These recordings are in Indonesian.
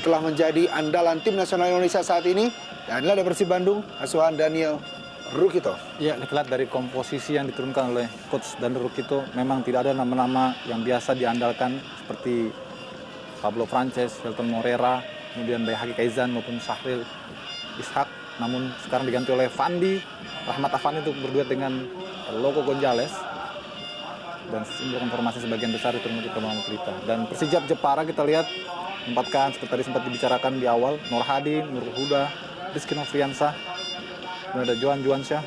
telah menjadi andalan tim nasional Indonesia saat ini. Dan inilah dari Persib Bandung, asuhan Daniel Rukito. Ya, kita lihat dari komposisi yang diturunkan oleh Coach Daniel Rukito, memang tidak ada nama-nama yang biasa diandalkan seperti Pablo Frances, Hilton Morera, kemudian Bayhaki Kaizan maupun Sahril Ishak. Namun sekarang diganti oleh Fandi Rahmat Afandi untuk berduet dengan Loco Gonzales. Dan simbol informasi sebagian besar diturunkan di Pembangunan Pelita. Dan Persijap Jepara kita lihat menempatkan seperti tadi sempat dibicarakan di awal, Nur Hadi, Nur Huda, Rizky Nofriansah, kemudian ada Johan Juansyah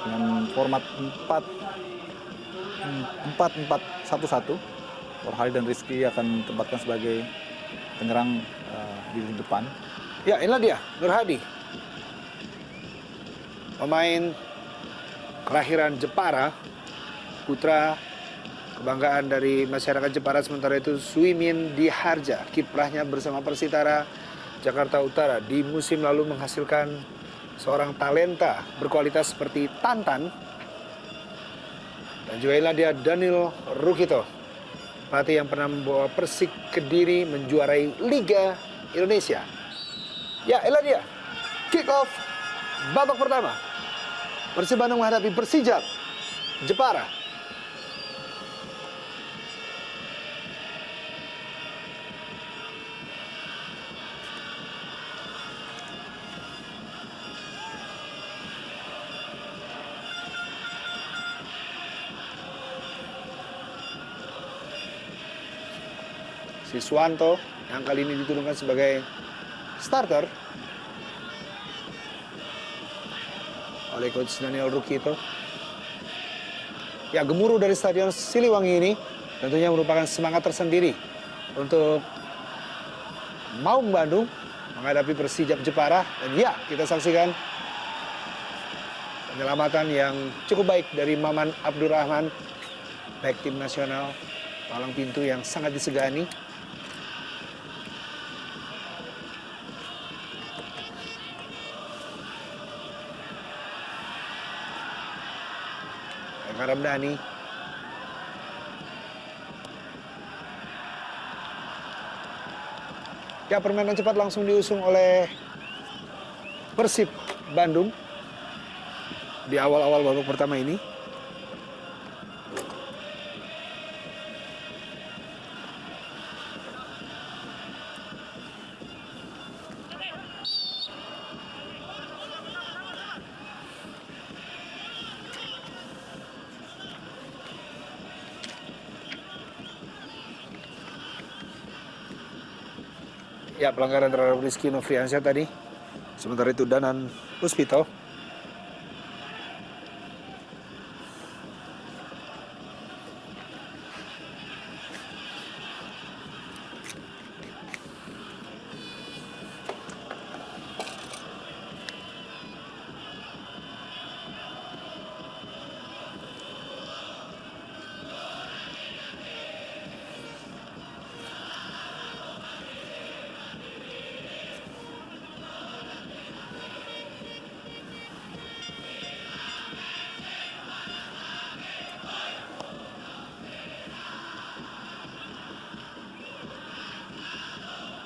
dengan format 4-4-1-1. Nur Hadi dan Rizky akan ditempatkan sebagai penyerang di depan. Ya, inilah dia, Nur Hadi. Pemain kelahiran Jepara, putra kebanggaan dari masyarakat Jepara. Sementara itu Suimin Diharja, kiprahnya bersama Persitara Jakarta Utara di musim lalu menghasilkan seorang talenta berkualitas seperti Tantan. Dan juga inilah dia Daniel Rukito, pelatih yang pernah membawa Persik Kediri menjuarai Liga Indonesia. Ya, inilah dia kick off babak pertama. Persib Bandung menghadapi Persijap Jepara. Siswanto yang kali ini diturunkan sebagai starter oleh Coach Daniel Rukito. Ya, gemuruh dari Stadion Siliwangi ini tentunya merupakan semangat tersendiri untuk Maung Bandung menghadapi Persijap Jepara. Dan ya, kita saksikan penyelamatan yang cukup baik dari Maman Abdurrahman, back tim nasional, palang pintu yang sangat disegani. Ramdhani. Ya, permainan cepat langsung diusung oleh Persib Bandung di awal-awal babak pertama ini. Ya, pelanggaran terhadap Rizky Nofriansyah tadi. Sementara itu Danan Puspito.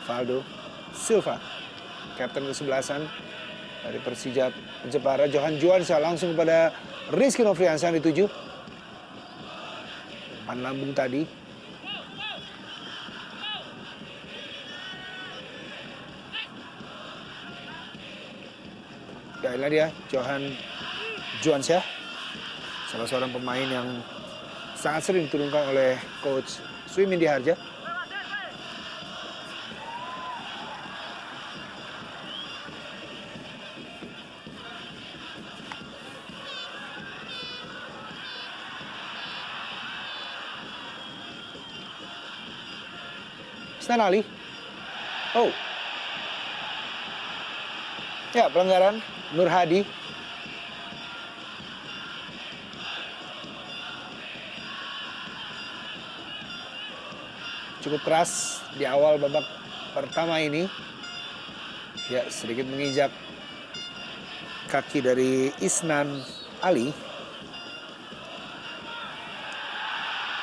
Valdo Silva, kapten kesebelasan dari Persijap Jepara. Johan Juansyah langsung kepada Rizky Nofriansah yang dituju. Umpan lambung tadi. Ya, inilah dia Johan Juansyah, salah seorang pemain yang sangat sering diturunkan oleh Coach Suimin Diharja. Stan Ali. Oh. Ya, pelanggaran Nur Hadi. Cukup keras di awal babak pertama ini. Ya, sedikit menginjak kaki dari Isnan Ali.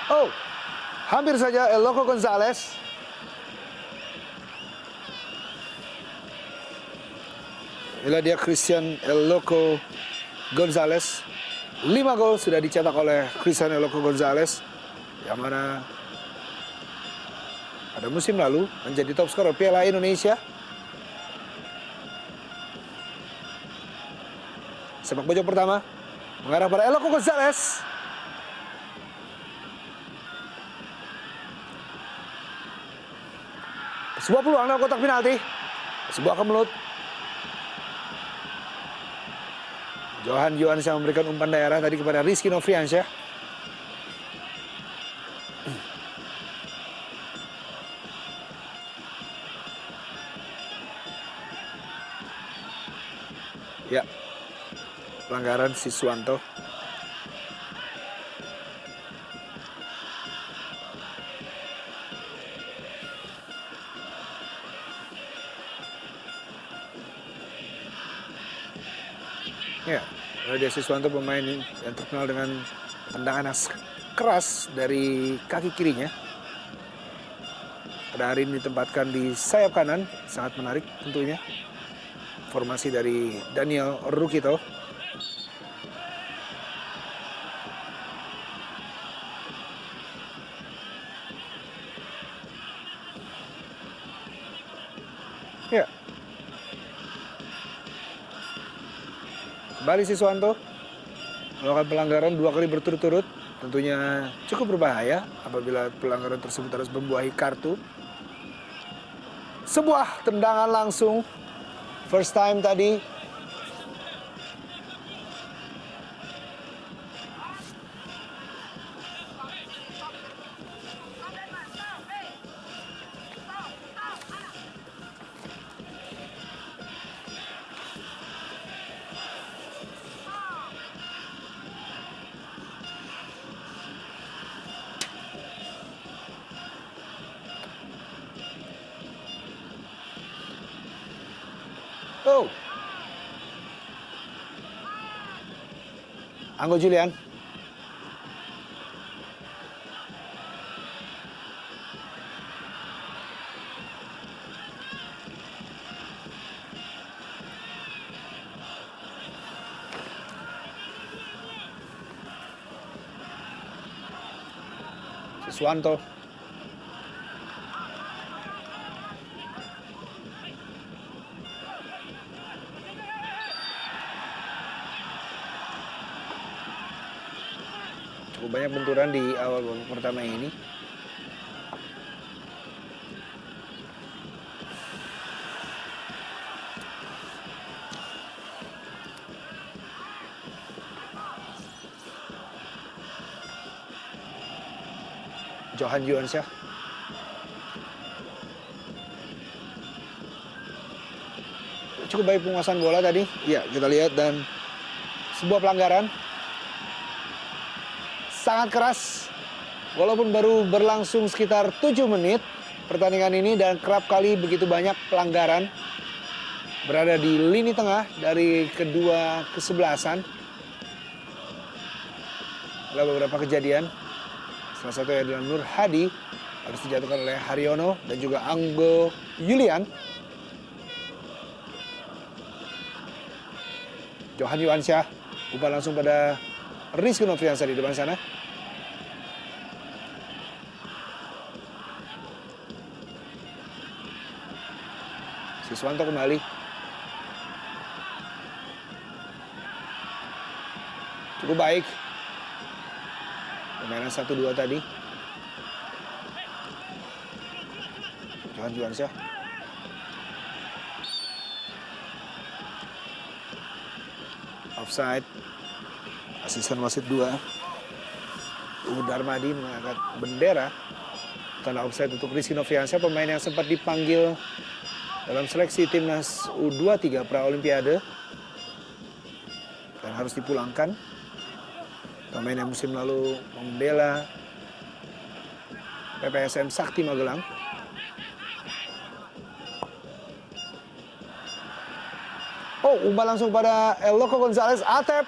Oh, hampir saja El Loco Gonzales. Inilah dia Christian El Loco Gonzalez. 5 gol sudah dicetak oleh Christian El Loco Gonzalez, yang mana pada musim lalu menjadi top skor Piala Indonesia. Sepak pojok pertama mengarah pada El Loco Gonzalez. Sebuah peluang dalam kotak penalti. Sebuah kemelut. Johan Yohanes yang memberikan umpan daerah tadi kepada Rizky Nofriansyah. Ya, pelanggaran Siswanto. Ya, Radia Siswanto pemain yang terkenal dengan tendangan yang keras dari kaki kirinya. Pada hari ini ditempatkan di sayap kanan, sangat menarik tentunya. Formasi dari Daniel Rukito. Ya. Kembali Siswanto melakukan pelanggaran 2 kali berturut-turut, tentunya cukup berbahaya apabila pelanggaran tersebut harus membuahi kartu. Sebuah tendangan langsung, first time tadi. Oh. Anggo Julian. Siswanto. Cukup banyak benturan di awal babak pertama ini. Johan Johansyah. Cukup baik penguasaan bola tadi. Ya, kita lihat, dan sebuah pelanggaran sangat keras. Walaupun baru berlangsung sekitar 7 menit pertandingan ini dan kerap kali begitu banyak pelanggaran berada di lini tengah dari kedua kesebelasan. Ada beberapa kejadian. Salah satunya adalah Nur Hadi harus dijatuhkan oleh Haryono dan juga Anggo Yulian. Johan Yohansyah umpan langsung pada Rizky Nofriansyah di depan sana. Siswanto kembali. Cukup baik permainan 1-2 tadi. Johan Johansyah. Offside. Asisten wasit 2. Darmadi mengangkat bendera tanda offside untuk Rizky Nofriansyah, pemain yang sempat dipanggil dalam seleksi timnas U23 pra Olimpiade dan harus dipulangkan. Pemain yang musim lalu membela PPSM Sakti Magelang. Oh, umpan langsung pada El Loco Gonzalez. Atep.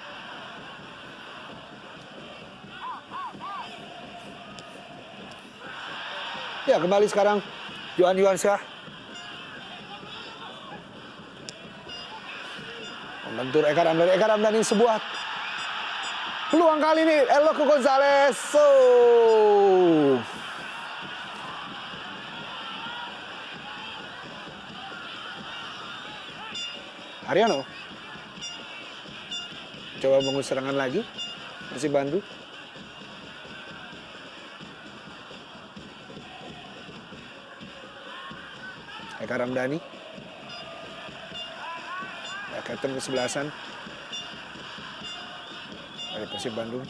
Ya, kembali sekarang Johan Johansyah. Bentur Eka Ramdhani. Eka Ramdhani sebuah peluang kali ini. Eloko Gonzalez. Haryono. Coba mengus serangan lagi. Persib Bandung. Eka Ramdhani. Ya, kapten kesebelasan dari Persib Bandung.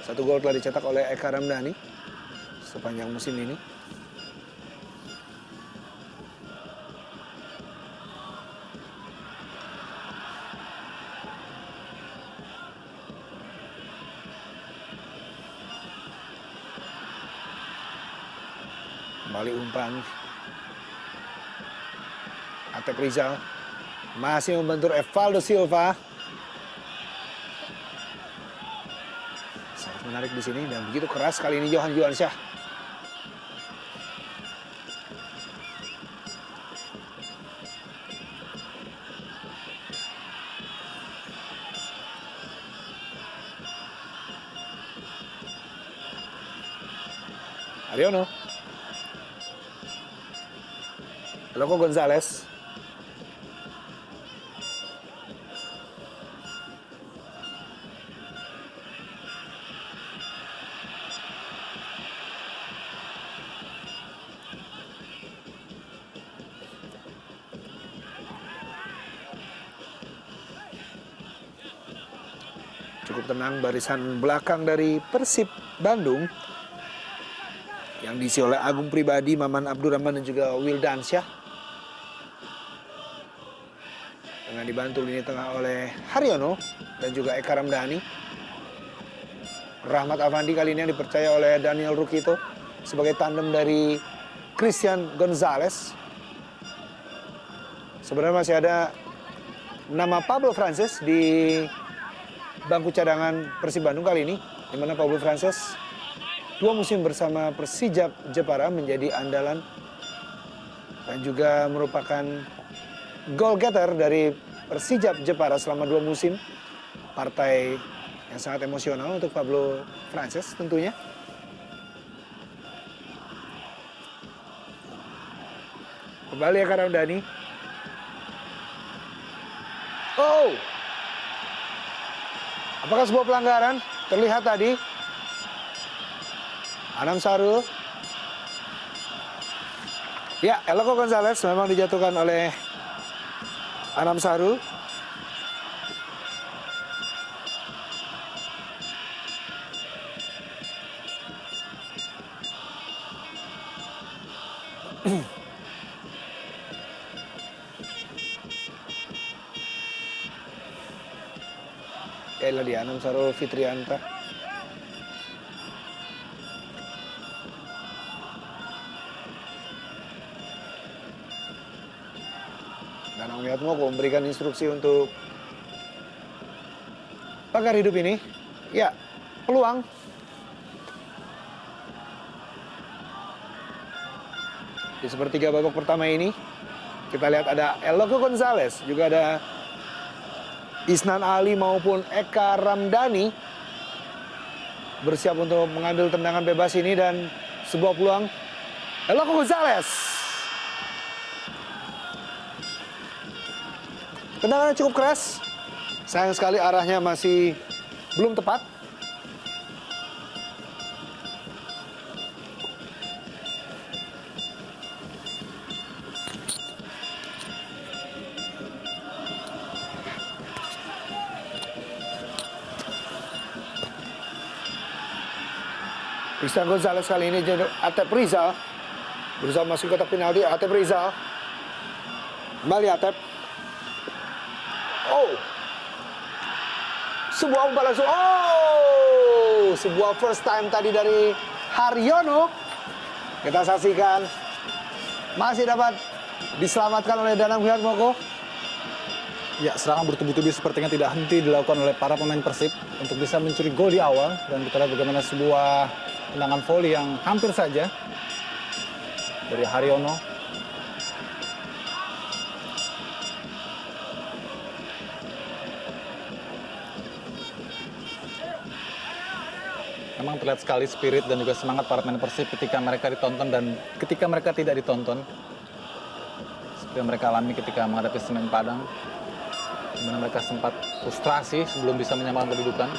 Satu gol telah dicetak oleh Eka Ramdhani sepanjang musim ini. Kembali umpan. Atep Rizal masih membentur Evaldo Silva. Sangat menarik di sini dan begitu keras kali ini Johan Juansyah. Haryono. Eloko Gonzalez. Cukup tenang barisan belakang dari Persib Bandung yang diisi oleh Agung Pribadi, Maman Abdurrahman dan juga Wildansyah. Dengan dibantu lini tengah oleh Haryono dan juga Eka Ramdhani. Rahmat Afandi kali ini yang dipercaya oleh Daniel Rukito sebagai tandem dari Christian Gonzalez. Sebenarnya masih ada nama Pablo Frances di bangku cadangan Persib Bandung kali ini, di mana Pablo Frances 2 musim bersama Persijap Jepara menjadi andalan dan juga merupakan goal getter dari Persijap Jepara selama 2 musim. Partai yang sangat emosional untuk Pablo Frances tentunya. Kembali Eka Ramdhani. Oh! Apakah sebuah pelanggaran? Terlihat tadi. Anam Sarul. Ya, Eloko Gonzalez memang dijatuhkan oleh Anam Sarul. Kailan dia Anam Sarul Fitrianta. Danang Wiatmoko memberikan instruksi untuk pagar hidup ini. Ya, peluang. Di sepertiga babak pertama ini, kita lihat ada Eloko Gonzalez, juga ada Isnan Ali maupun Eka Ramdhani bersiap untuk mengambil tendangan bebas ini dan sebuah peluang. Eloko Gonzalez. Tendangannya cukup keras. Sayang sekali arahnya masih belum tepat. Christian Gonzalez kali ini jadi Atep Rizal berusaha masuk kotak penalti. Atep Rizal kembali Atep. Oh, sebuah umpan langsung. Oh, sebuah first time tadi dari Haryono. Kita saksikan masih dapat diselamatkan oleh Danang Wiatmoko. Ya, serangan bertubi-tubi sepertinya tidak henti dilakukan oleh para pemain Persib untuk bisa mencuri gol di awal, dan kita lihat bagaimana sebuah tendangan volley yang hampir saja dari Haryono. Memang terlihat sekali spirit dan juga semangat para pemain Persib ketika mereka ditonton dan ketika mereka tidak ditonton. Seperti yang mereka alami ketika menghadapi Semen Padang. Di mana mereka sempat frustrasi sebelum bisa menyamakan kedudukan.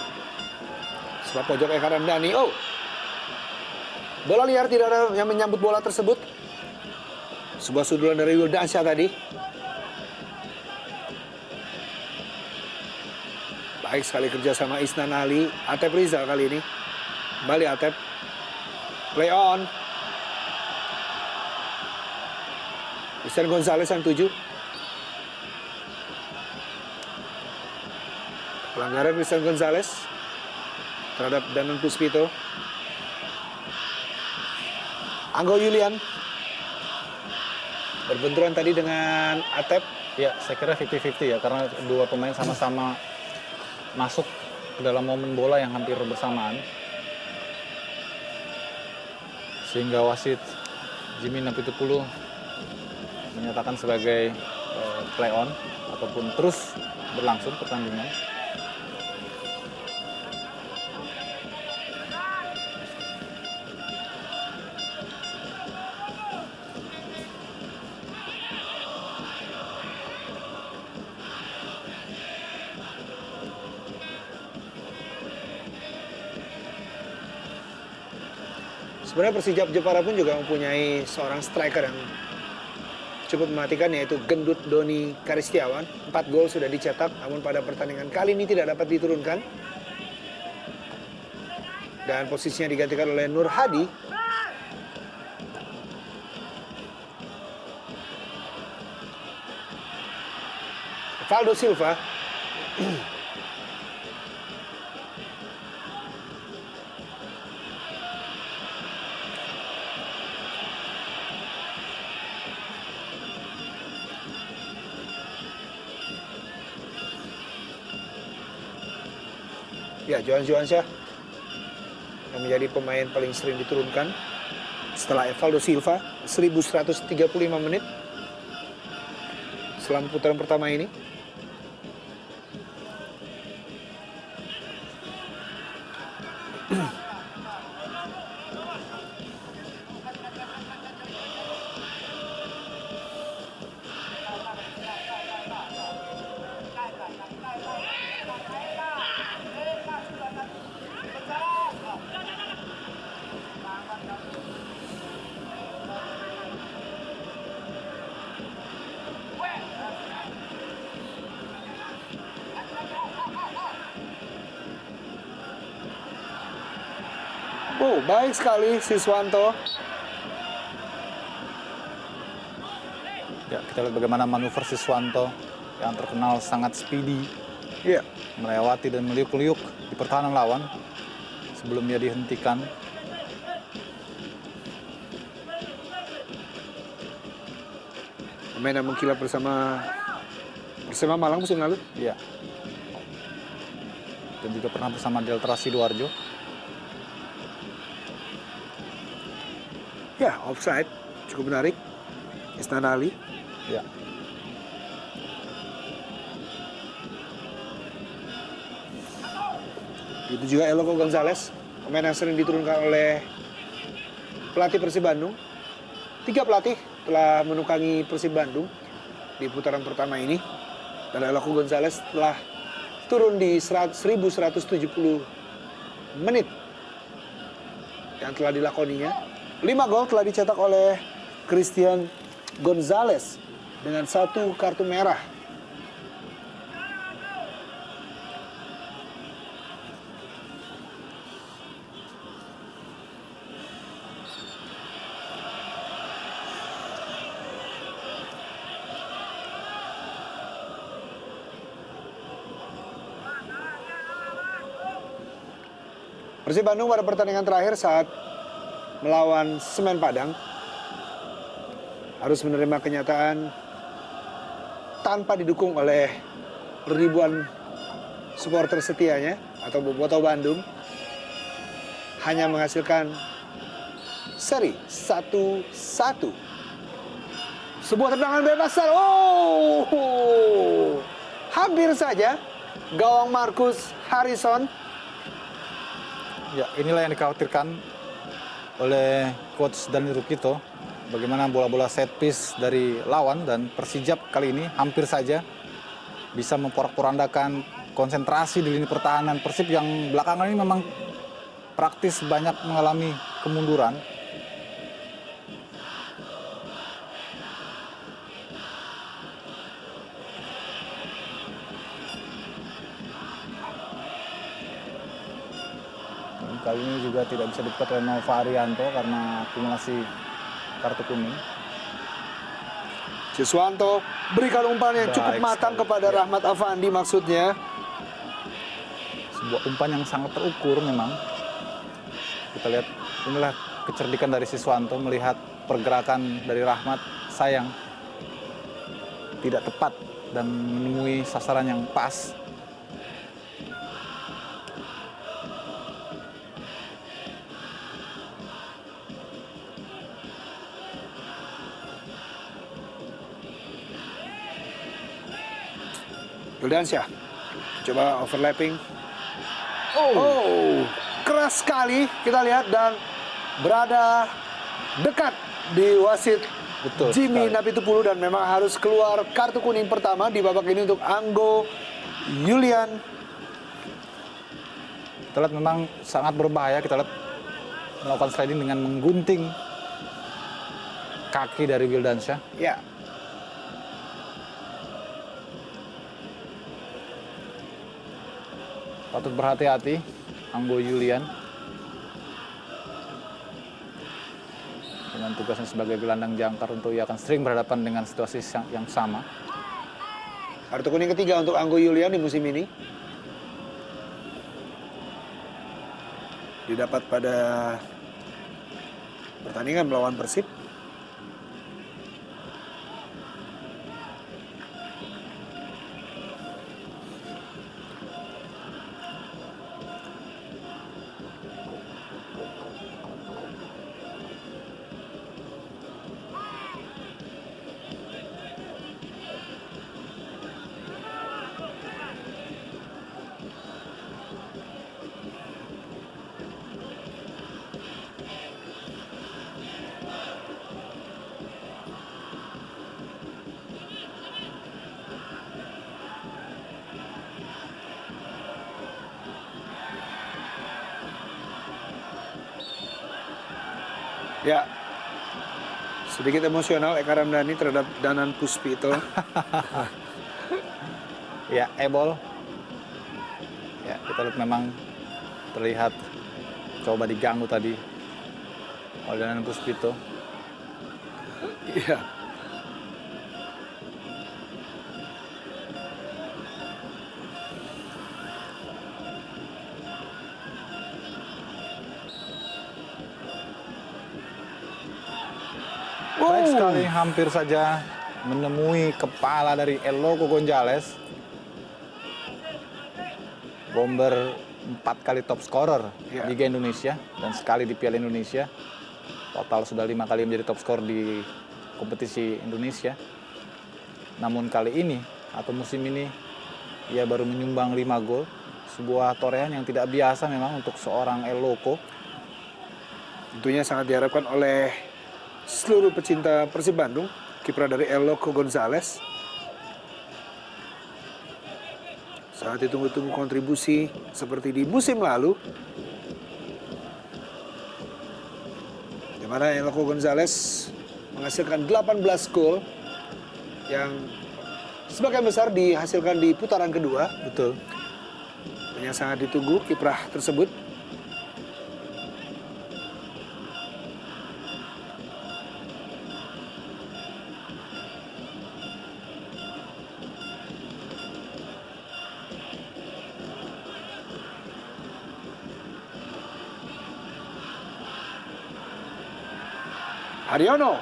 Sebelah pojok yang kanan Dani. Oh, bola liar, tidak ada yang menyambut bola tersebut. Sebuah sundulan dari Wildansyah tadi. Baik sekali kerja sama Isnan Ali. Atep Rizal kali ini. Kembali Atep. Play on. Christian Gonzalez yang 7. Pelanggaran Christian Gonzalez terhadap Danang Puspito. Anggo Yulian berbenturan tadi dengan Atep. Ya, saya kira 50-50 ya, karena dua pemain sama-sama masuk ke dalam momen bola yang hampir bersamaan. Sehingga wasit Jimmy Napitupulu menyatakan sebagai play on ataupun terus berlangsung pertandingan. Sebenarnya Persijap Jepara pun juga mempunyai seorang striker yang cukup mematikan, yaitu Gendut Doni Karistiawan. 4 gol sudah dicetak, namun pada pertandingan kali ini tidak dapat diturunkan. Dan posisinya digantikan oleh Nur Hadi. Valdo Silva. Ya, Johan Johansyah yang menjadi pemain paling sering diturunkan setelah Evaldo Silva, 1135 menit selama putaran pertama ini. Oh, baik sekali Siswanto. Ya, kita lihat bagaimana manuver Siswanto yang terkenal sangat speedy, Iya. melewati dan meliuk-liuk di pertahanan lawan sebelum dia dihentikan. Pemain yang mengkilap bersama Persema Malang musim lalu. Ya. Dan juga pernah bersama Delta Sidoarjo. Ya, offside. Cukup menarik. Isnan Ali. Ya. Itu juga Eloko Gonzalez, pemain yang sering diturunkan oleh pelatih Persib Bandung. 3 pelatih telah menukangi Persib Bandung di putaran pertama ini. Dan Eloko Gonzalez telah turun di 1170 menit yang telah dilakoninya. 5 gol telah dicetak oleh Christian Gonzalez dengan 1 kartu merah. Persib Bandung pada pertandingan terakhir saat melawan Semen Padang harus menerima kenyataan tanpa didukung oleh ribuan supporter setianya atau bobotoh Bandung. hanya menghasilkan seri 1-1. Sebuah tendangan bebas. Oh, hampir saja gawang Marcus Harrison. Ya, inilah yang dikhawatirkan oleh coach Dani Rukito. Bagaimana bola-bola set piece dari lawan, dan Persijap kali ini hampir saja bisa memporak-porandakan konsentrasi di lini pertahanan Persib yang belakangan ini memang praktis banyak mengalami kemunduran. Dan kali ini juga tidak bisa dibuka oleh Nova Arianto karena akumulasi kartu kuning. Siswanto berikan umpan yang cukup Baik matang sekali. kepada Rahmat Afandi maksudnya. Sebuah umpan yang sangat terukur memang. Kita lihat, inilah kecerdikan dari Siswanto melihat pergerakan dari Rahmat. Sayang tidak tepat dan menemui sasaran yang pas. Wildansyah coba overlapping. Oh, keras sekali kita lihat dan berada dekat di wasit Betul Jimmy sekali. Napitupulu, dan memang harus keluar kartu kuning pertama di babak ini untuk Anggo Yulian. Kita lihat memang sangat berbahaya. Kita lihat melakukan sliding dengan menggunting kaki dari Wildansyah. Ya, Patut berhati-hati Anggo Yulian dengan tugasnya sebagai gelandang jangkar, untuk ia akan sering berhadapan dengan situasi yang sama. kartu kuning ketiga untuk Anggo Yulian di musim ini. Didapat pada pertandingan melawan Persib. Ya, sedikit emosional Eka Ramdhani terhadap Danan Puspito. Ya, ebol. Ya, kita lihat memang terlihat coba diganggu tadi oleh Danan Puspito. Iya. Baik sekali, hampir saja menemui kepala dari Eloko Gonzalez. Bomber 4 kali top scorer Ya. Liga Indonesia dan sekali di Piala Indonesia. Total sudah 5 kali menjadi top skor di kompetisi Indonesia. Namun kali ini atau musim ini ia baru menyumbang 5 gol. Sebuah torehan yang tidak biasa memang untuk seorang Eloko. Tentunya sangat diharapkan oleh seluruh pecinta Persib Bandung, kiprah dari Eloko Gonzalez. Sangat ditunggu-tunggu kontribusi seperti di musim lalu, di mana Eloko Gonzalez menghasilkan 18 gol yang sebagian besar dihasilkan di putaran kedua. Betul. Yang sangat ditunggu kiprah tersebut. Haryono.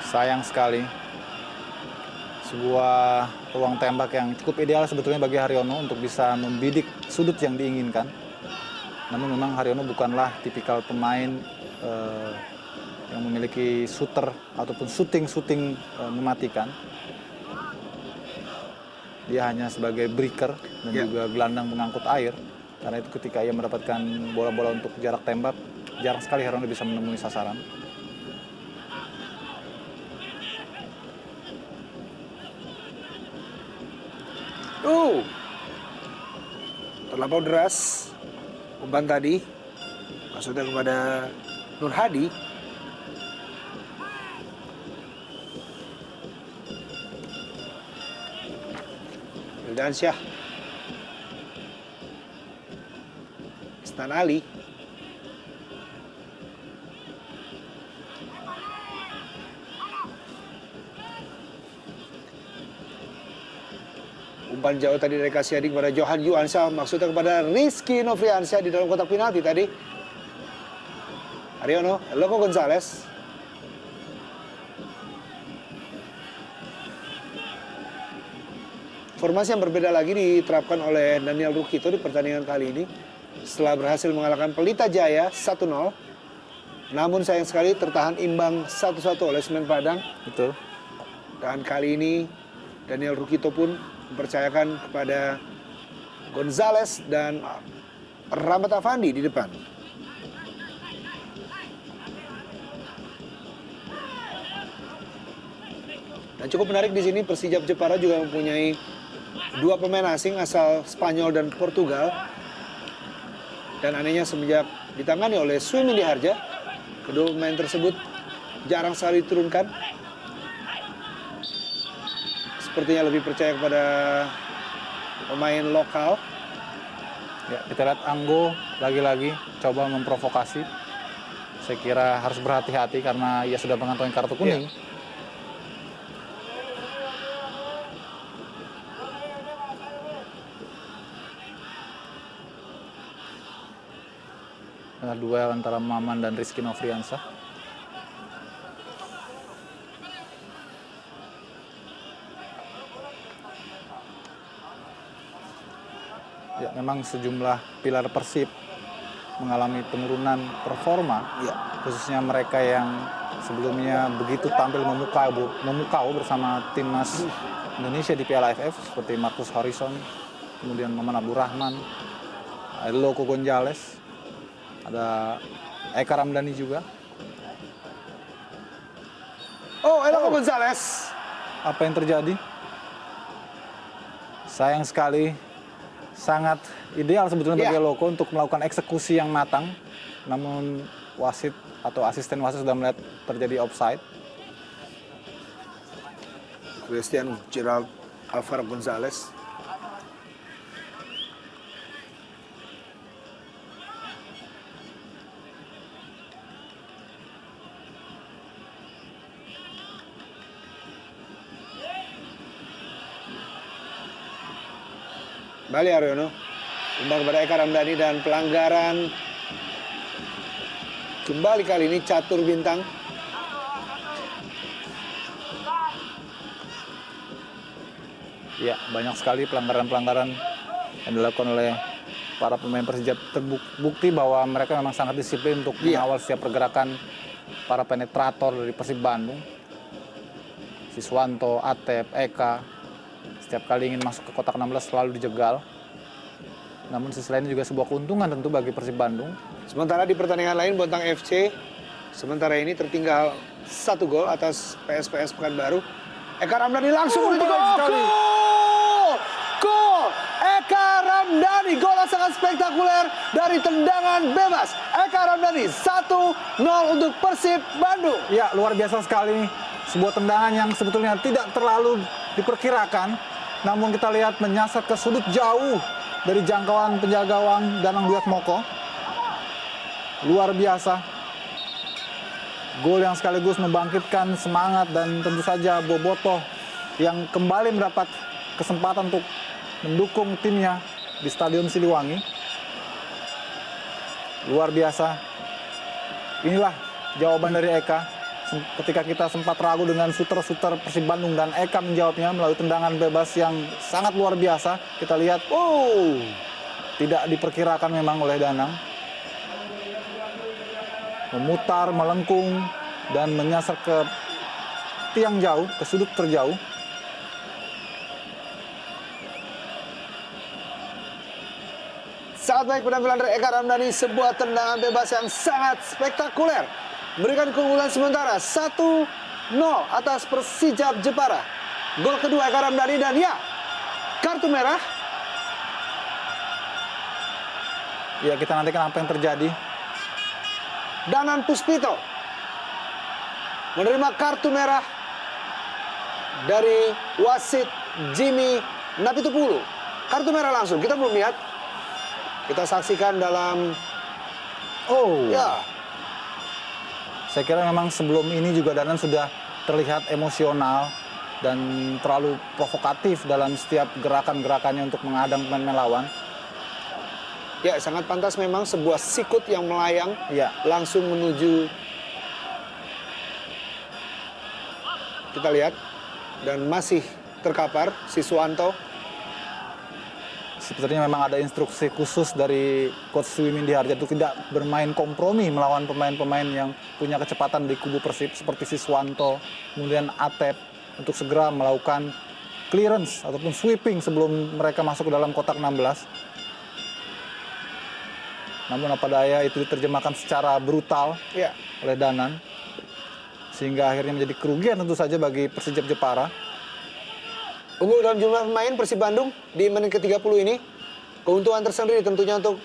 Sayang sekali. Sebuah peluang tembak yang cukup ideal sebetulnya bagi Haryono untuk bisa membidik sudut yang diinginkan. Namun memang Haryono bukanlah tipikal pemain yang memiliki shooter ataupun shooting mematikan. Dia hanya sebagai breaker dan juga gelandang pengangkut air. Karena itu ketika ia mendapatkan bola-bola untuk jarak tembak, jarang sekali Haryono bisa menemui sasaran. Terlampau deras umpan tadi, maksudnya kepada Nur Hadi. Wildansyah, Isnan Ali, umpan jauh tadi dari Kasyadi kepada Johan Yuansyah, maksudnya kepada Rizky Nofriansyah di dalam kotak penalti tadi. Haryono, Loco Gonzalez. Formasi yang berbeda lagi diterapkan oleh Daniel Rukito di pertandingan kali ini. Setelah berhasil mengalahkan Pelita Jaya 1-0. Namun sayang sekali tertahan imbang 1-1 oleh Semen Padang. Betul. Dan kali ini Daniel Rukito pun mempercayakan kepada Gonzalez dan Rahmat Afandi di depan. Dan cukup menarik di sini Persijap Jepara juga mempunyai dua pemain asing asal Spanyol dan Portugal. Dan anehnya semenjak ditangani oleh Suimi Diharja, kedua pemain tersebut jarang sekali diturunkan. Sepertinya lebih percaya kepada pemain lokal. Ya, kita lihat Anggo lagi-lagi coba memprovokasi. Saya kira harus berhati-hati karena ia sudah mengantongi kartu kuning. Duel antara Maman dan Rizky Nofriansyah. Ya, memang sejumlah pilar Persib mengalami penurunan performa, khususnya mereka yang sebelumnya begitu tampil memukau bersama timnas Indonesia di Piala AFF seperti Marcus Horizon, kemudian Maman Abdurrahman, Loco Gonzalez, ada Eka Ramdhani juga. Loco Gonzalez. Apa yang terjadi? Sayang sekali. Sangat ideal sebetulnya bagi Loco untuk melakukan eksekusi yang matang. Namun wasit atau asisten wasit sudah melihat terjadi offside. Christian Gerald Alvaro Gonzalez. Bali Haryono, umpan kepada Eka Ramdhani dan pelanggaran kembali kali ini Catur Bintang. Ya, banyak sekali pelanggaran-pelanggaran yang dilakukan oleh para pemain Persija. Terbukti bahwa mereka memang sangat disiplin untuk mengawal setiap pergerakan para penetrator dari Persib Bandung. Siswanto, Atep, Eka, setiap kali ingin masuk ke kotak 16 selalu dijegal. Namun sisi lain juga sebuah keuntungan tentu bagi Persib Bandung. Sementara di pertandingan lain Bontang FC sementara ini tertinggal 1 gol atas PSPS Pekanbaru. Eka Ramdhani langsung menuju gol. Gol! Eka Ramdhani, gol yang sangat spektakuler dari tendangan bebas. Eka Ramdhani 1-0 untuk Persib Bandung. Ya, luar biasa sekali. Sebuah tendangan yang sebetulnya tidak terlalu diperkirakan. Namun kita lihat menyasar ke sudut jauh dari jangkauan penjaga gawang Danang Duatmoko. Luar biasa. Gol yang sekaligus membangkitkan semangat dan tentu saja Bobotoh yang kembali mendapat kesempatan untuk mendukung timnya di Stadion Siliwangi. Luar biasa. Inilah jawaban dari Eka. Ketika kita sempat ragu dengan shooter-shooter Persib Bandung dan Eka menjawabnya melalui tendangan bebas yang sangat luar biasa. Kita lihat, tidak diperkirakan memang oleh Danang. memutar, melengkung, dan menyasar ke tiang jauh, ke sudut terjauh. Sangat baik penampilan dari Eka Ramdhani, sebuah tendangan bebas yang sangat spektakuler. Memberikan keunggulan sementara 1-0 atas Persijap Jepara. Gol kedua Eka Ramdhani dan ya, kartu merah. Ya, kita nantikan apa yang terjadi. Danan Puspito menerima kartu merah dari wasit Jimmy Napitupulu. Kartu merah langsung, kita belum lihat. Kita saksikan dalam, ya, saya kira memang sebelum ini juga Danan sudah terlihat emosional dan terlalu provokatif dalam setiap gerakan-gerakannya untuk menghadang pemain lawan. ya sangat pantas memang sebuah sikut yang melayang Ya, langsung menuju, kita lihat, dan masih terkapar Siswanto. sepertinya memang ada instruksi khusus dari Coach Suimin Diharja untuk tidak bermain kompromi melawan pemain-pemain yang punya kecepatan di kubu Persib seperti Siswanto, kemudian Atep, untuk segera melakukan clearance ataupun sweeping sebelum mereka masuk ke dalam kotak 16. Namun apa daya itu diterjemahkan secara brutal Ya, oleh Danan, sehingga akhirnya menjadi kerugian tentu saja bagi Persijap Jepara. unggul dalam jumlah pemain Persib Bandung di menit ke-30 ini. Keuntungan tersendiri tentunya untuk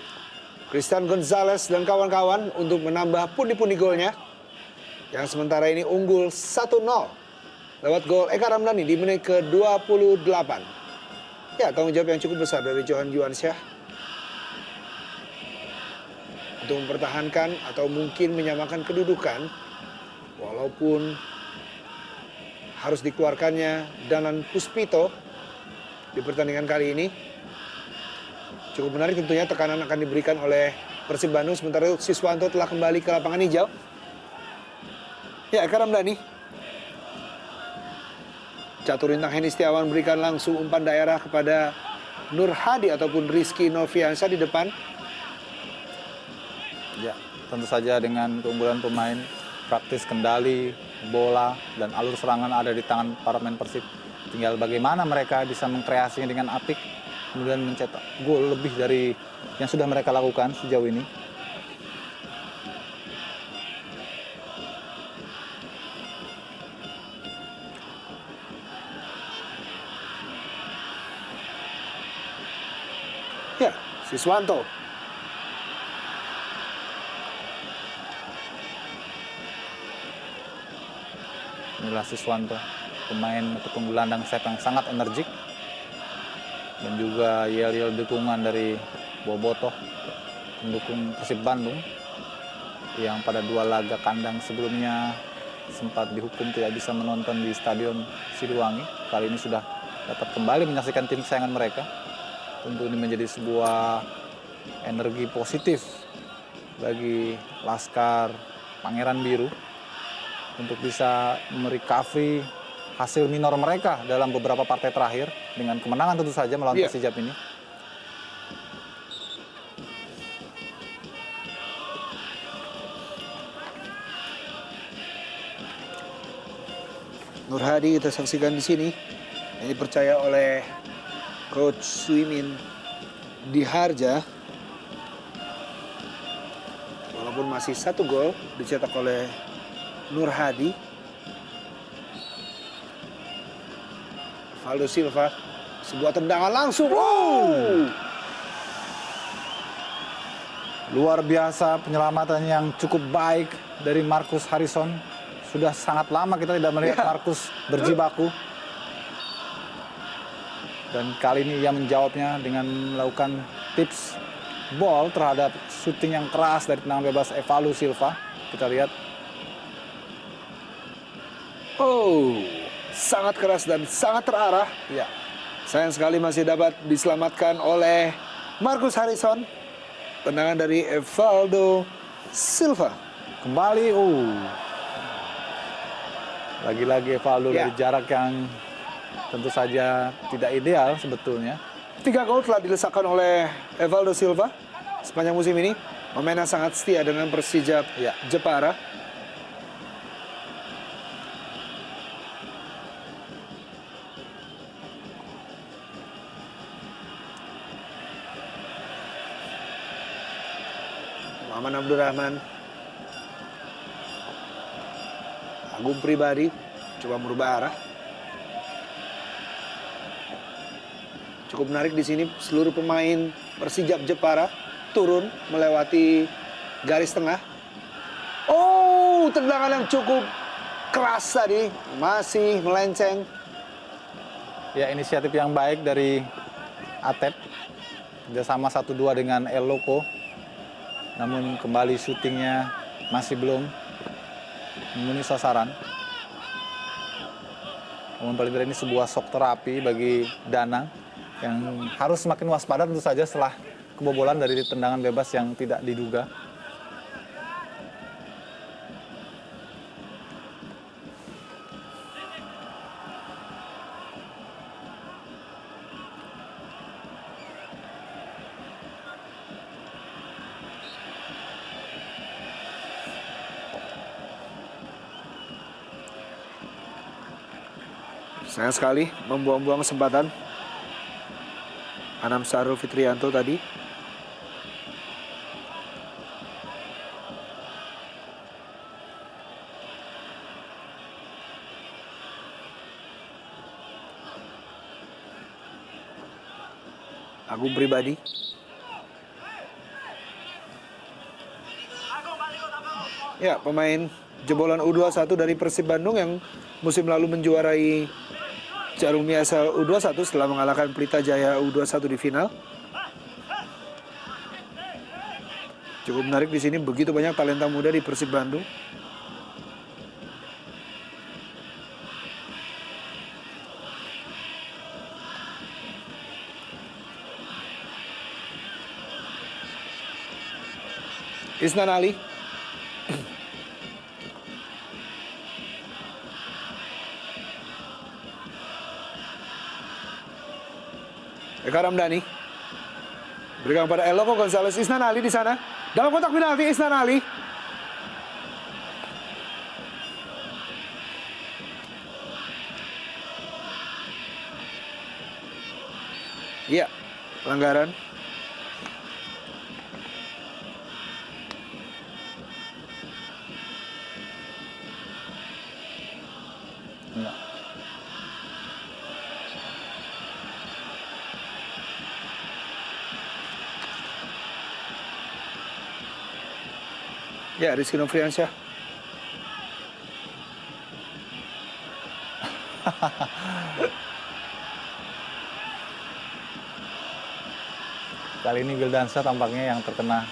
Christian Gonzalez dan kawan-kawan untuk menambah pundi-pundi golnya. Yang sementara ini unggul 1-0 lewat gol Eka Ramdhani di menit ke-28. Ya, tanggung jawab yang cukup besar dari Johan Juwansyah untuk mempertahankan atau mungkin menyamakan kedudukan, walaupun harus dikeluarkannya Danan Puspito di pertandingan kali ini. Cukup menarik tentunya, tekanan akan diberikan oleh Persib Bandung, sementara itu Siswanto telah kembali ke lapangan hijau. Ya, Eka Ramdhani. Caturintang Heni Setiawan berikan langsung umpan daerah kepada Nur Hadi ataupun Rizky Noviansyah di depan. Ya, tentu saja dengan keunggulan pemain, praktis kendali, bola, dan alur serangan ada di tangan para pemain Persib. Tinggal bagaimana mereka bisa mengkreasinya dengan apik, kemudian mencetak gol lebih dari yang sudah mereka lakukan sejauh ini. Ya, Siswanto. Inilah Siswanto, pemain ataupun gelandang sayap yang sangat energik, dan juga yel-yel dukungan dari Bobotoh, pendukung Persib Bandung yang pada 2 laga kandang sebelumnya sempat dihukum tidak bisa menonton di Stadion Siliwangi. Kali ini sudah dapat kembali menyaksikan tim kesayangan mereka. Tentu ini menjadi sebuah energi positif bagi Laskar Pangeran Biru untuk bisa merecovery hasil minor mereka dalam beberapa partai terakhir dengan kemenangan tentu saja melawan Persijap ini. Nur Hadi kita saksikan di sini, yang dipercaya oleh Coach Suimin Diharja. Walaupun masih 1 gol dicetak oleh Nur Hadi. Valdo Silva, sebuah tendangan langsung. Wow! Luar biasa penyelamatan yang cukup baik dari Marcus Harrison. Sudah sangat lama kita tidak melihat Marcus berjibaku. Dan kali ini ia menjawabnya dengan melakukan tips ball terhadap syuting yang keras dari tendangan bebas Valdo Silva. Kita lihat. Oh, sangat keras dan sangat terarah. Ya, Sayang sekali masih dapat diselamatkan oleh Marcus Harrison. Tendangan dari Valdo Silva. kembali. Lagi-lagi Valdo dari jarak yang tentu saja tidak ideal sebetulnya. 3 gol telah dilesakan oleh Valdo Silva sepanjang musim ini. Pemain yang sangat setia dengan Persija Ya. Jepara. Muhammad Abdurrahman. Agung Pribadi coba merubah arah. Cukup menarik di sini, seluruh pemain Persija Jepara turun melewati garis tengah. Oh, tendangan yang cukup keras tadi, masih melenceng. Ya, inisiatif yang baik dari Atep. Kerjasama 1-2 dengan El Loco. Namun kembali syutingnya masih belum memenuhi sasaran. Namun paling tidak ini sebuah shock terapi bagi Danang yang harus semakin waspada tentu saja setelah kebobolan dari tendangan bebas yang tidak diduga. Sayang sekali membuang-buang kesempatan. Anam Sarul Fitrianto tadi. Agung Pribadi. Ya, pemain jebolan U21 dari Persib Bandung yang musim lalu menjuarai Jarum Miasa U21 setelah mengalahkan Pelita Jaya U21 di final. Cukup menarik di sini, begitu banyak talenta muda di Persib Bandung. Isnan Ali. Eka Ramdhani. Berikan pada El Loco Gonzalez. Isnan Ali di sana. Dalam kotak penalti Isnan Ali. Iya, pelanggaran. Ya. Ya, Rizky Nofriansyah. Kali ini Wildansa tampaknya yang terkena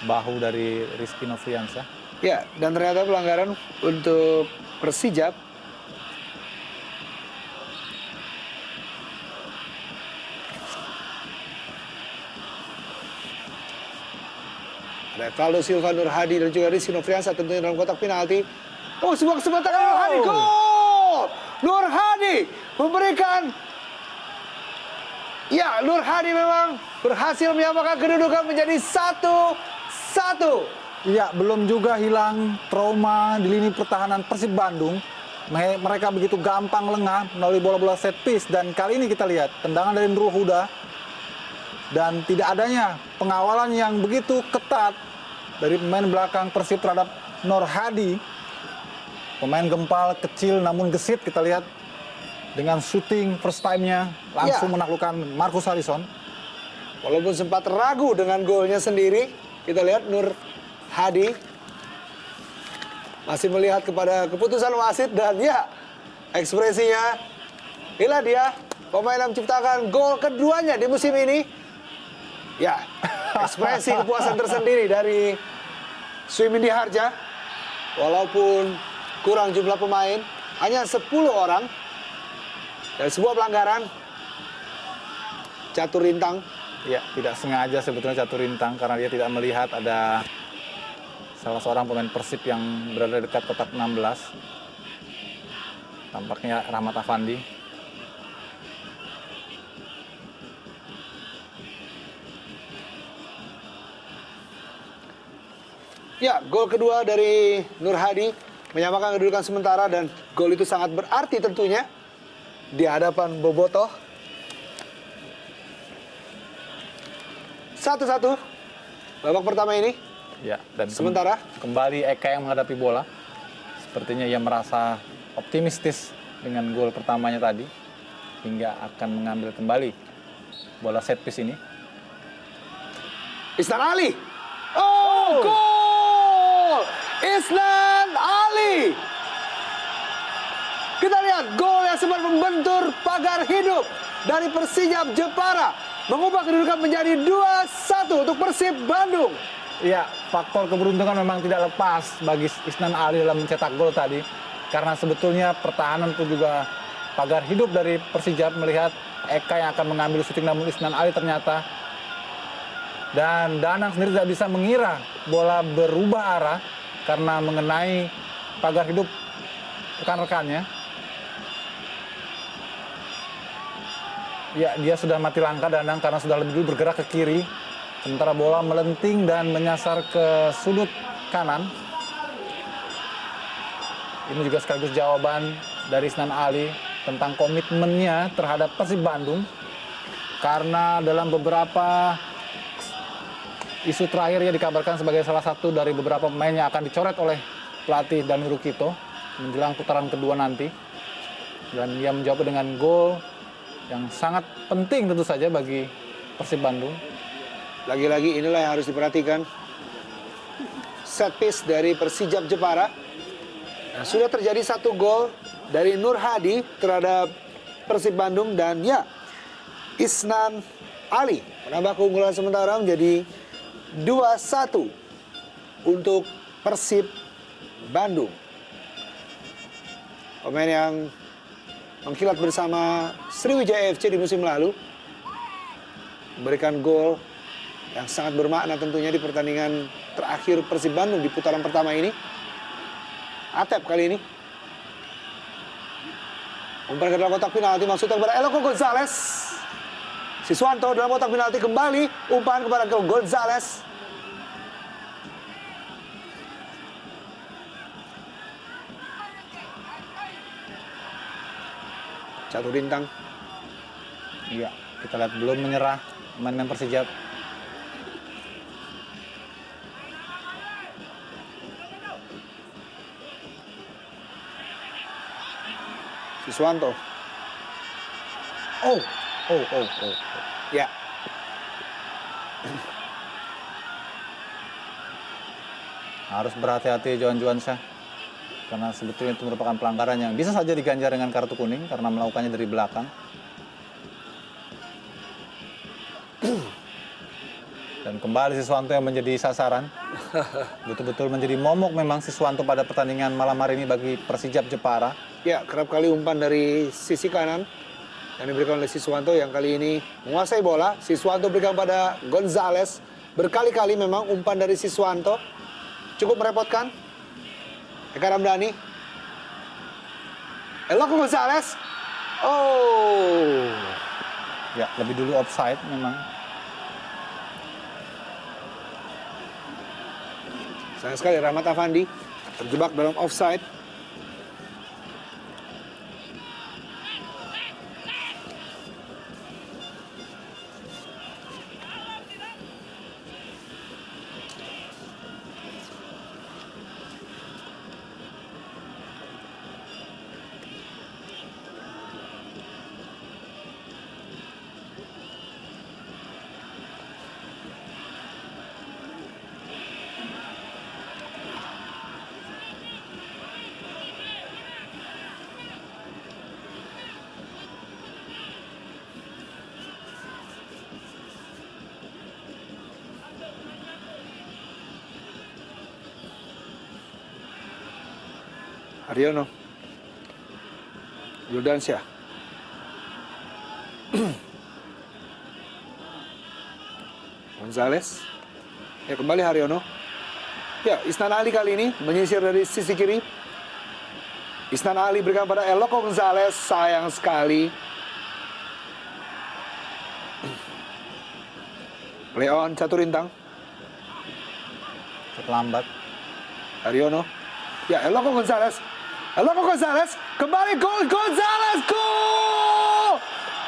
bahu dari Rizky Nofriansyah. Ya, dan ternyata pelanggaran untuk Persija. Ada Valdo Silva, Nur Hadi, dan juga Rizky Nofriansyah tentunya dalam kotak penalti. Oh, sebuah kesempatan Nur Hadi, gol! Nur Hadi memberikan. Ya, Nur Hadi memang berhasil menyamakan kedudukan menjadi 1-1. Iya, belum juga hilang trauma di lini pertahanan Persib Bandung. Mereka begitu gampang lengah melalui bola-bola set piece. Dan kali ini kita lihat tendangan dari Nurul Huda. Dan tidak adanya pengawalan yang begitu ketat dari pemain belakang Persib terhadap Nur Hadi. Pemain gempal, kecil namun gesit, kita lihat. Dengan shooting first time-nya langsung menaklukkan Marcus Harrison. Walaupun sempat ragu dengan golnya sendiri, kita lihat Nur Hadi masih melihat kepada keputusan wasit dan ya, ekspresinya. Inilah dia pemain yang menciptakan gol keduanya di musim ini. Ya, ekspresi kepuasan tersendiri dari Suimindi Harja. Walaupun kurang jumlah pemain, hanya 10 orang. Dan sebuah pelanggaran Catur Rintang. Ya, tidak sengaja sebetulnya Catur Rintang karena dia tidak melihat ada salah seorang pemain Persib yang berada dekat kotak 16. Tampaknya Rahmat Afandi. Ya, gol kedua dari Nur Hadi menyamakan kedudukan sementara dan gol itu sangat berarti tentunya di hadapan Bobotoh. 1-1 babak pertama ini. Ya, dan Sementara kembali Eka yang menghadapi bola. Sepertinya ia merasa optimistis dengan gol pertamanya tadi hingga akan mengambil kembali bola set piece ini. Isnan Ali. Oh, gol! Isnan Ali. Kita lihat gol yang sempat membentur pagar hidup dari Persijap Jepara, mengubah kedudukan menjadi 2-1 untuk Persib Bandung. Iya, faktor keberuntungan memang tidak lepas bagi Isnan Ali dalam mencetak gol tadi. Karena sebetulnya pertahanan pun juga pagar hidup dari Persijap melihat Eka yang akan mengambil syuting namun Isnan Ali ternyata. Dan Danang sendiri tidak bisa mengira bola berubah arah karena mengenai pagar hidup rekan-rekannya. Ya, dia sudah mati langkah Danang karena sudah lebih dulu bergerak ke kiri. Sementara bola melenting dan menyasar ke sudut kanan. Ini juga sekaligus jawaban dari Isnan Ali tentang komitmennya terhadap Persib Bandung. Karena dalam beberapa isu terakhir ia dikabarkan sebagai salah satu dari beberapa pemain yang akan dicoret oleh pelatih Dani Rukito menjelang putaran kedua nanti. Dan ia menjawab dengan gol yang sangat penting tentu saja bagi Persib Bandung. Lagi-lagi inilah yang harus diperhatikan. Set piece dari Persijap Jepara. Nah, sudah terjadi 1 gol dari Nur Hadi terhadap Persib Bandung dan ya, Isnan Ali menambah keunggulan sementara menjadi 2-1 untuk Persib Bandung. Pemain yang mengkilat bersama Sriwijaya FC di musim lalu memberikan gol yang sangat bermakna tentunya di pertandingan terakhir Persib Bandung di putaran pertama ini. Atep kali ini umpan ke dalam kotak penalti, maksudnya kepada Eloko Gonzalez. Siswanto dalam kotak penalti kembali umpan kepada Gonzalez. Catur Bintang. Iya, kita lihat belum menyerah pemain Persijap. Siswanto. Oh. Ya. Harus berhati-hati Johan Juansyah. Karena sebetulnya itu merupakan pelanggaran yang bisa saja diganjar dengan kartu kuning karena melakukannya dari belakang. Dan kembali Siswanto yang menjadi sasaran. Betul-betul menjadi momok memang Siswanto pada pertandingan malam hari ini bagi Persijap Jepara. Ya, kerap kali umpan dari sisi kanan yang diberikan oleh Siswanto yang kali ini menguasai bola. Siswanto berikan pada Gonzalez. Berkali-kali memang umpan dari Siswanto cukup merepotkan. Eka Ramdhani. Eloko Gonzalez. Oh. Ya, lebih dulu offside memang. Sayang sekali Rahmat Afandi terjebak dalam offside. Haryono. Yuldansyah. Gonzalez. Ya, kembali Haryono. Ya, Isnan Ali kali ini menyisir dari sisi kiri. Isnan Ali berikan pada Eloko Gonzalez. Sayang sekali. Play on Catur Bintang. Terlambat. Haryono. Ya, Eloko Gonzalez. Eloko Gonzalez. Kembali gol Gonzalez. Gol!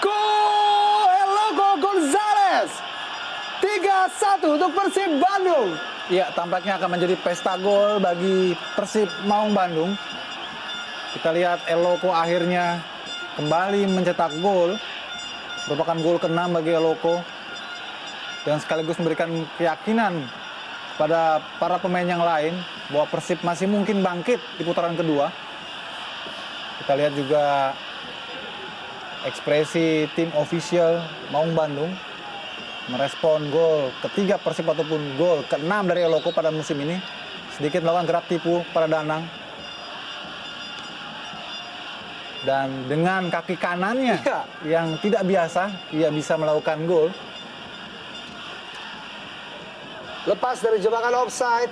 Gol! Eloko Gonzalez. 3-1 untuk Persib Bandung. Ya, tampaknya akan menjadi pesta gol bagi Persib Maung Bandung. Kita lihat Eloko akhirnya kembali mencetak gol. Merupakan gol ke-6 bagi Eloko. Dan sekaligus memberikan keyakinan pada para pemain yang lain bahwa Persib masih mungkin bangkit di putaran kedua. Kita lihat juga ekspresi tim official Maung Bandung merespon gol ketiga Persib ataupun gol ke-6 dari Eloko pada musim ini. Sedikit melakukan gerak tipu pada Danang. Dan dengan kaki kanannya yang tidak biasa, ia bisa melakukan gol. Lepas dari jebakan offside,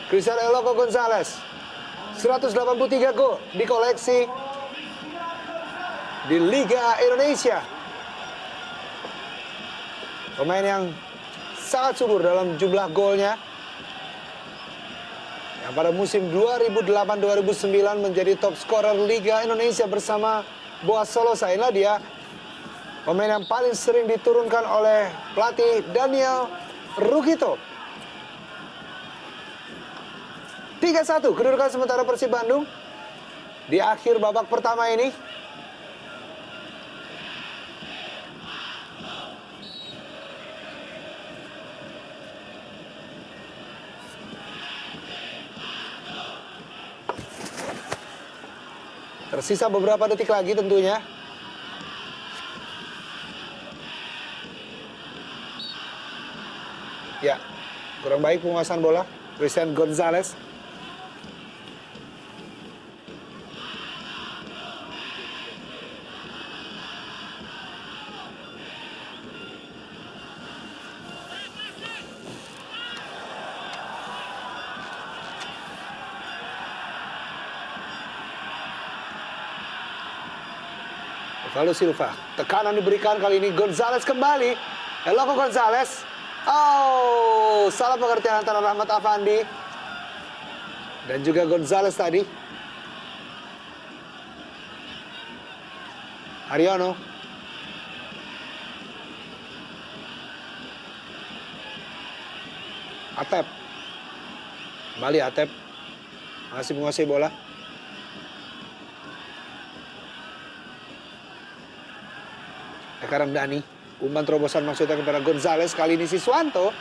Christian Eloko Gonzalez. 183 gol dikoleksi di Liga Indonesia. Pemain yang sangat subur dalam jumlah golnya. Yang pada musim 2008-2009 menjadi top scorer Liga Indonesia bersama Boas Solosa. Inilah dia pemain yang paling sering diturunkan oleh pelatih Daniel Rukito. 3-1 kedudukan sementara Persib Bandung di akhir babak pertama ini. Tersisa beberapa detik lagi tentunya. Ya, kurang baik penguasaan bola. Christian Gonzalez. Lalu Silva, tekanan diberikan kali ini Gonzalez kembali. Eloko Gonzalez. Oh, salah pengertian antara Rahmat Afandi dan juga Gonzalez tadi. Haryono. Atep. Kembali Atep. Masih menguasai bola. Eka Ramdhani, umpan terobosan maksudnya kepada Gonzalez. Kali ini Siswanto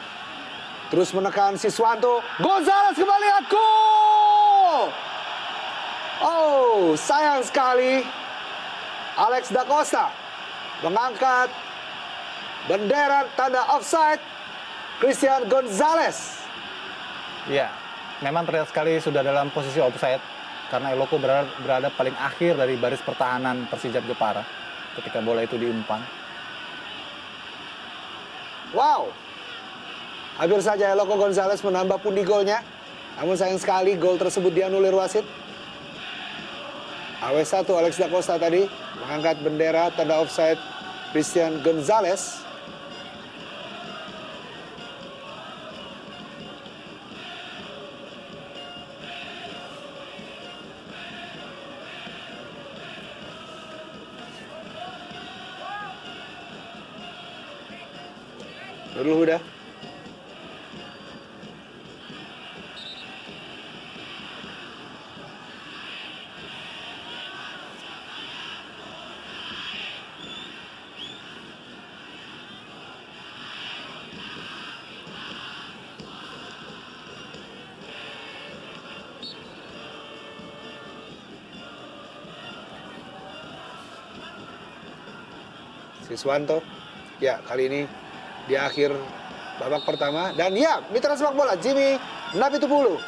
terus menekan Siswanto. Gonzalez kembali aku. Oh, sayang sekali. Alex Da Costa mengangkat bendera tanda offside. Christian Gonzalez. Ya, memang terlihat sekali sudah dalam posisi offside karena Eloko berada paling akhir dari baris pertahanan Persijap Jepara ketika bola itu diumpan. Wow, hampir saja Eloko Gonzalez menambah pundi golnya. Namun sayang sekali gol tersebut dianulir wasit. AW1 Alex Da Costa tadi mengangkat bendera tanda offside Christian Gonzalez. Nurul Huda. Siswanto. Ya, kali ini di akhir babak pertama. Dan ya, mitra sepak bola Jimmy Napitupulu